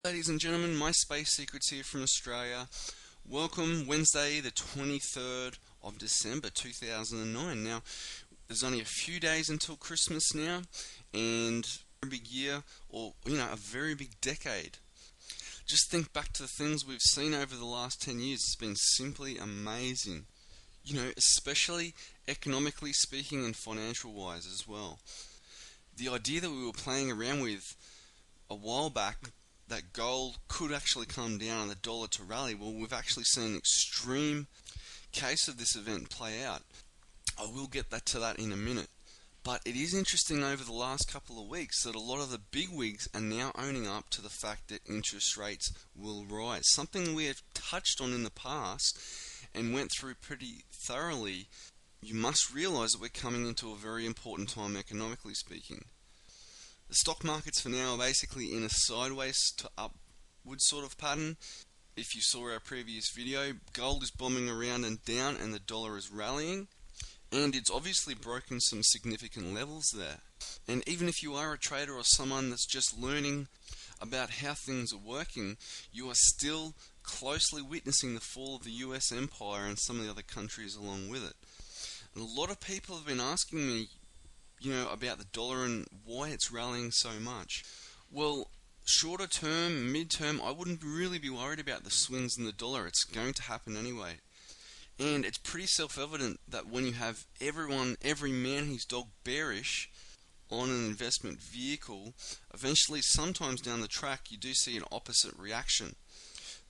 Ladies and gentlemen, my Space Secrets here from Australia. Welcome, Wednesday the 23rd of December 2009. Now, there's only a few days until Christmas now, and a big year, or a very big decade. Just think back to the things we've seen over the last 10 years. It's been simply amazing. Especially economically speaking and financial wise as well. The idea that we were playing around with a while back, that gold could actually come down and the dollar to rally, well, we've actually seen an extreme case of this event play out. I will get to that in a minute. But it is interesting over the last couple of weeks that a lot of the big wigs are now owning up to the fact that interest rates will rise. Something we have touched on in the past and went through pretty thoroughly. You must realize that we're coming into a very important time economically speaking. The stock markets for now are basically in a sideways to upward sort of pattern. If you saw our previous video, gold is bombing around and down and the dollar is rallying. And it's obviously broken some significant levels there. And even if you are a trader or someone that's just learning about how things are working, you are still closely witnessing the fall of the US empire and some of the other countries along with it. And a lot of people have been asking me, about the dollar and why it's rallying so much. Well, shorter term, mid-term, I wouldn't really be worried about the swings in the dollar. It's going to happen anyway. And it's pretty self-evident that when you have every man and his dog bearish on an investment vehicle, eventually sometimes down the track you do see an opposite reaction.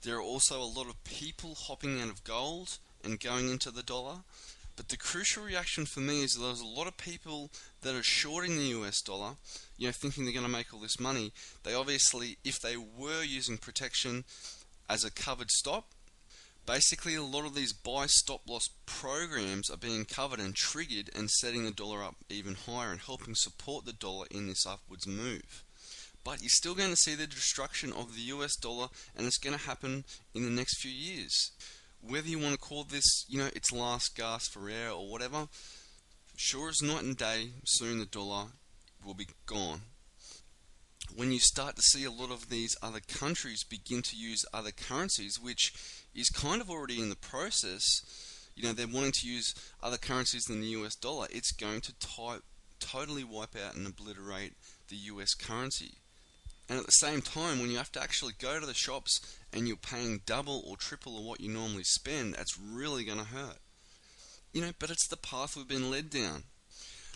There are also a lot of people hopping out of gold and going into the dollar. But the crucial reaction for me is that there's a lot of people that are shorting the US dollar, thinking they're going to make all this money. They obviously, if they were using protection as a covered stop, basically a lot of these buy stop loss programs are being covered and triggered and setting the dollar up even higher and helping support the dollar in this upwards move. But you're still going to see the destruction of the US dollar, and it's going to happen in the next few years. Whether you want to call this, its last gasp for air or whatever, sure as night and day, soon the dollar will be gone. When you start to see a lot of these other countries begin to use other currencies, which is kind of already in the process, they're wanting to use other currencies than the US dollar, it's going to totally wipe out and obliterate the US currency. And at the same time, when you have to actually go to the shops and you're paying double or triple of what you normally spend, that's really going to hurt. But it's the path we've been led down.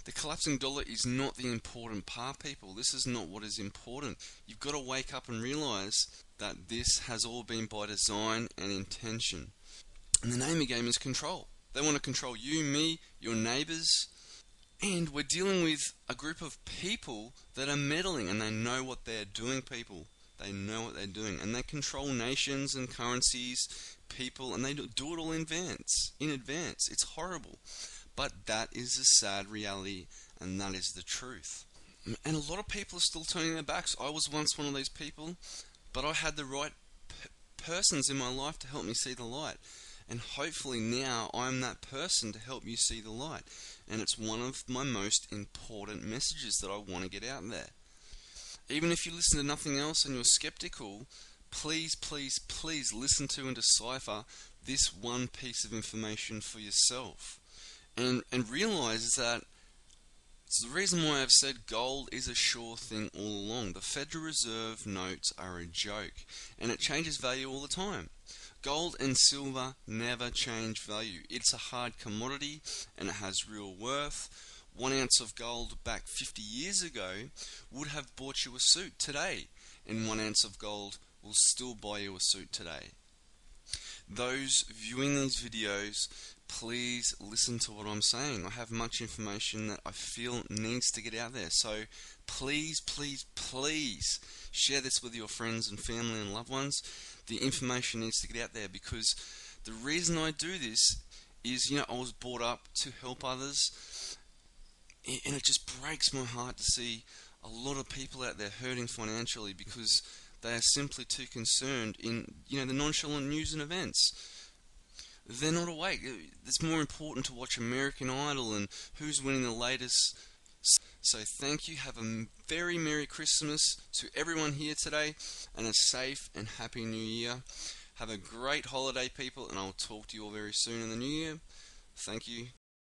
The collapsing dollar is not the important part, people. This is not what is important. You've got to wake up and realize that this has all been by design and intention. And the name of the game is control. They want to control you, me, your neighbors. And we're dealing with a group of people that are meddling, and they know what they're doing, people. They know what they're doing. And they control nations and currencies, people, and they do it all in advance. It's horrible. But that is a sad reality, and that is the truth. And a lot of people are still turning their backs. I was once one of these people, but I had the right persons in my life to help me see the light. And hopefully now I'm that person to help you see the light. And it's one of my most important messages that I want to get out there. Even if you listen to nothing else and you're skeptical, please, please, please listen to and decipher this one piece of information for yourself. And realize that it's the reason why I've said gold is a sure thing all along. The Federal Reserve notes are a joke, and it changes value all the time. Gold and silver never change value. It's a hard commodity and it has real worth. 1 ounce of gold back 50 years ago would have bought you a suit today, and 1 ounce of gold will still buy you a suit today. Those viewing these videos, please listen to what I'm saying. I have much information that I feel needs to get out there. So please, please, please share this with your friends and family and loved ones. The information needs to get out there, because the reason I do this is, I was brought up to help others, and it just breaks my heart to see a lot of people out there hurting financially because they are simply too concerned in, the nonchalant news and events. They're not awake. It's more important to watch American Idol and who's winning the latest So thank you. Have a very Merry Christmas to everyone here today, and a safe and happy New Year. Have a great holiday, people, and I'll talk to you all very soon in the new year. Thank you.